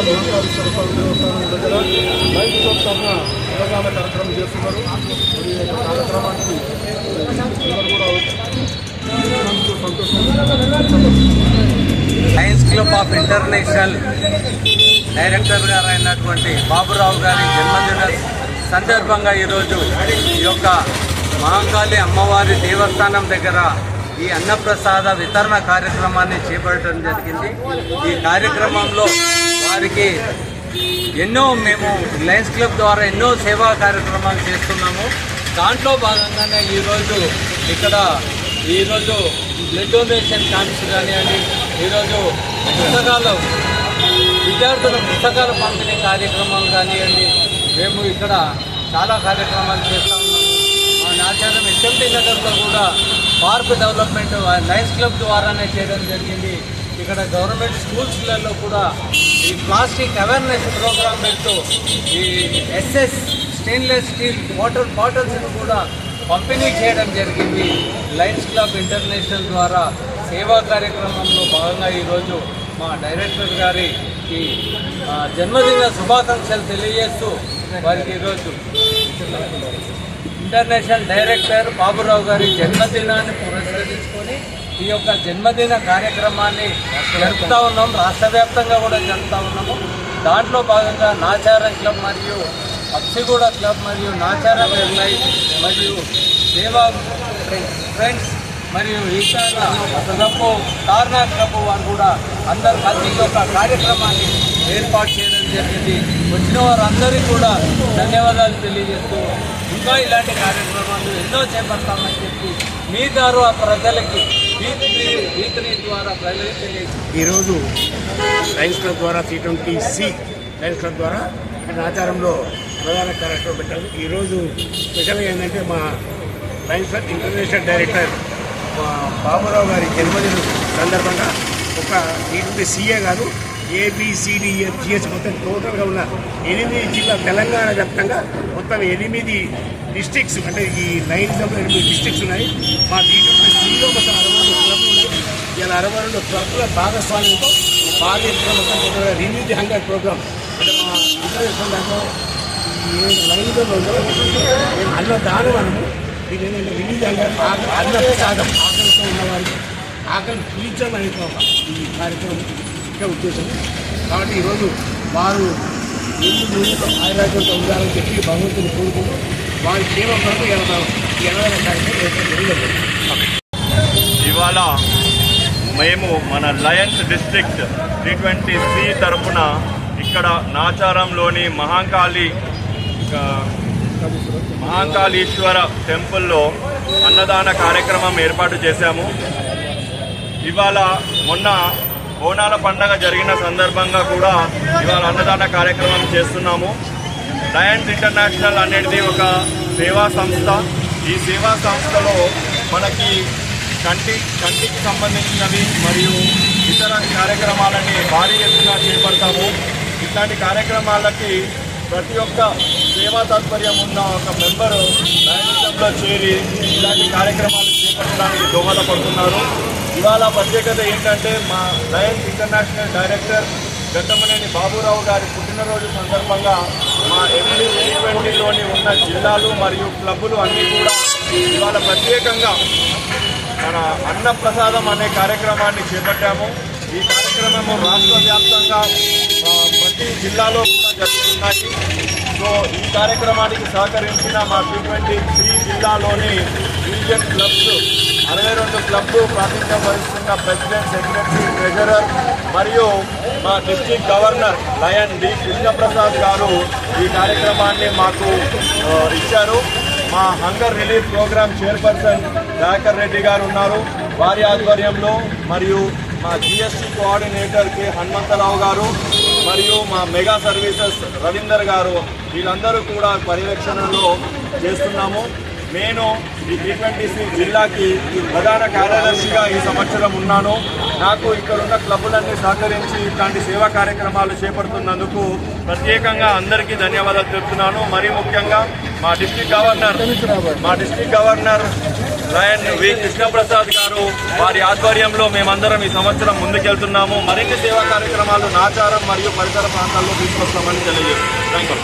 మహాకాళేశ్వర స్వామి దేవస్థానం దగ్గర life club తరఫున అవగాహన కార్యక్రమం చేస్తున్నారు. మరి ఈ కార్యక్రమానికి అందరూ కూడా సంతోషం. Lions club of international director గారు అయినటువంటి బాబురావు గారి జన్మదిన సందర్భంగా ఈరోజు ఈ యొక్క మహాకాళి అమ్మవారి దేవస్థానం దగ్గర ఈ అన్నప్రసాద వితరణ కార్యక్రమాన్ని చేపట్టడం జరిగింది. ఈ కార్యక్రమంలో వారికి మేము లయన్స్ క్లబ్ ద్వారా ఎన్నో సేవా కార్యక్రమాలు చేస్తున్నాము. దాంట్లో భాగంగానే ఈరోజు బ్లడ్ డొనేషన్ క్యాంప్స్ కానివ్వండి, ఈరోజు విద్యార్థుల పుస్తకాల పంపిణీ కార్యక్రమాలు కానివ్వండి, మేము ఇక్కడ చాలా కార్యక్రమాలు చేస్తూ ఉన్నాము. మా నాచారం ఎస్ఎంటీ నగర్లో కూడా పార్క్ డెవలప్మెంట్ లయన్స్ క్లబ్ ద్వారానే చేయడం జరిగింది. ఇక్కడ గవర్నమెంట్ స్కూల్స్లలో కూడా ఈ ప్లాస్టిక్ అవేర్నెస్ ప్రోగ్రామ్ పెడుతూ ఈ ఎస్ఎస్ స్టెయిన్లెస్ స్టీల్ వాటర్ బాటిల్స్ను కూడా పంపిణీ చేయడం జరిగింది. లయన్స్ క్లబ్ ఇంటర్నేషనల్ ద్వారా సేవా కార్యక్రమంలో భాగంగా ఈరోజు మా డైరెక్టర్ గారికి జన్మదిన శుభాకాంక్షలు తెలియజేస్తూ వారికి ఈరోజు ఇంటర్నేషనల్ డైరెక్టర్ బాబురావు గారి జన్మదినాన్ని పురస్కరించుకొని ఈ యొక్క జన్మదిన కార్యక్రమాన్ని జరుపుతూ ఉన్నాం. రాష్ట్ర వ్యాప్తంగా కూడా జరుపుతూ ఉన్నాము. దాంట్లో భాగంగా నాచారం క్లబ్ మరియు అప్సిగూడ క్లబ్ మరియు నాచారం ఎయిర్లైన్ మరియు సేవా ఫ్రెండ్స్ మరియు ఈశాన క్లబ్ తార్నా క్లబ్ వారు కూడా అందరు కలిసి ఒక కార్యక్రమాన్ని ఏర్పాటు చేయడం జరిగింది. వచ్చిన వారందరికీ కూడా ధన్యవాదాలు తెలియజేస్తూ ఇంకా ఇలాంటి కార్యక్రమాలు ఎన్నో చేపడతామని చెప్పి మీ ద్వారా ప్రజలకి వీటిని ద్వారా ప్రజలకి తెలియజేస్తారు. ఈరోజు లయన్స్ క్లబ్ ద్వారా C20C లయన్స్ క్లబ్ ద్వారా ఆచారంలో ప్రధాన కార్యక్రమం పెట్టారు. ఈరోజు స్పెషల్గా ఏంటంటే మా Lions club international director Baburao గారి జన్మదిన సందర్భంగా ఒక C20CA కాదు ABCDEFGH మొత్తం టోటల్గా ఉన్న 8 జిల్లా తెలంగాణ వ్యాప్తంగా మొత్తం 8 డిస్ట్రిక్ట్స్ అంటే ఈ లయన్స్లో 8 డిస్ట్రిక్ట్స్ ఉన్నాయి. మా C20Cలో మొత్తం 62 క్లబ్లు ఉన్నాయి. ఇలా 62 క్లబ్ల భాగస్వామ్యంతో భారీ మొత్తం రిలీజ్ ది హంగర్ ప్రోగ్రామ్ అంటే మా ఇంటర్నేషనల్ దాంట్లో లైన్లో అన్నదానం మనము దీని ఏంటంటే రిలీజ్ హంగర్ అన్నప్రసాదం ఆకలితో ఉన్నవారికి ఆకలి తీర్చడం అనేది ఈ కార్యక్రమం ముఖ్య ఉద్దేశం. కాబట్టి ఈరోజు వారు ముందు ఆయురాజ్యంతో ఉండాలని చెప్పి భగవంతుని కోరుకుంటూ వారి సేవ కొరకు ఇవాళ మేము మన లయన్స్ డిస్ట్రిక్ట్ C20C తరఫున ఇక్కడ నాచారంలోని మహాకాళీశ్వర టెంపుల్లో అన్నదాన కార్యక్రమం ఏర్పాటు చేశాము. ఇవాళ మొన్న బోనాల పండగ జరిగిన సందర్భంగా కూడా ఇవాళ అన్నదాన కార్యక్రమం చేస్తున్నాము. లయన్స్ ఇంటర్నేషనల్ అనేది ఒక సేవా సంస్థ. ఈ సేవా సంస్థలో మనకి కంటికి సంబంధించినవి మరియు ఇతర కార్యక్రమాలని భారీ ఎత్తున చేపడతాము. ఇట్లాంటి కార్యక్రమాలకి ప్రతి ఒక్క సేవా తాత్పర్యం ఉన్న ఒక మెంబరు లయన్స్లో చేరి ఇలాంటి కార్యక్రమాలు చేపట్టడానికి దోహదపడుతున్నారు. ఇవాళ ప్రత్యేకత ఏంటంటే మా Lions international director Ghattamaneni Baburao గారి పుట్టినరోజు సందర్భంగా మా C20లోని ఉన్న జిల్లాలు మరియు క్లబ్బులు అన్నీ కూడా ఇవాళ ప్రత్యేకంగా మన అన్నప్రసాదం అనే కార్యక్రమాన్ని చేపట్టాము. ఈ కార్యక్రమము రాష్ట్ర వ్యాప్తంగా ప్రతి జిల్లాలో కూడా జరుగుతున్నాయి. సో ఈ కార్యక్రమానికి సహకరించిన మా C20C జిల్లాలోని రీజియన్ క్లబ్స్ 62 క్లబ్లు ప్రాతినిధ్యం వహిస్తున్న ప్రెసిడెంట్, సెక్రటరీ, ట్రెజరర్ మరియు మా district governor lion D Krishnaprasad గారు ఈ కార్యక్రమాన్ని మాకు ఇచ్చారు. మా hunger relief programme chairperson Dayakar Reddy గారు ఉన్నారు, వారి ఆధ్వర్యంలో, మరియు మా GST కోఆర్డినేటర్ కె హనుమంతరావు గారు మరియు మా మెగా సర్వీసెస్ రవీందర్ గారు వీళ్ళందరూ కూడా పర్యవేక్షణలో చేస్తున్నాము. నేను ఈ C20C జిల్లాకి ప్రధాన కార్యదర్శిగా ఈ సంవత్సరం ఉన్నాను. నాకు ఇక్కడున్న క్లబ్బులన్నీ సహకరించి ఇట్లాంటి సేవా కార్యక్రమాలు చేపడుతున్నందుకు ప్రత్యేకంగా అందరికీ ధన్యవాదాలు చెప్తున్నాను. మరీ ముఖ్యంగా మా డిస్ట్రిక్ట్ గవర్నర్ లయన్ వి కృష్ణప్రసాద్ గారు వారి ఆధ్వర్యంలో మేమందరం ఈ సంవత్సరం ముందుకెళ్తున్నాము. మరిన్ని సేవా కార్యక్రమాలు నాచారం మరియు పరిసర ప్రాంతాల్లో తీసుకొస్తామని తెలియజేస్తున్నాం. Thank you.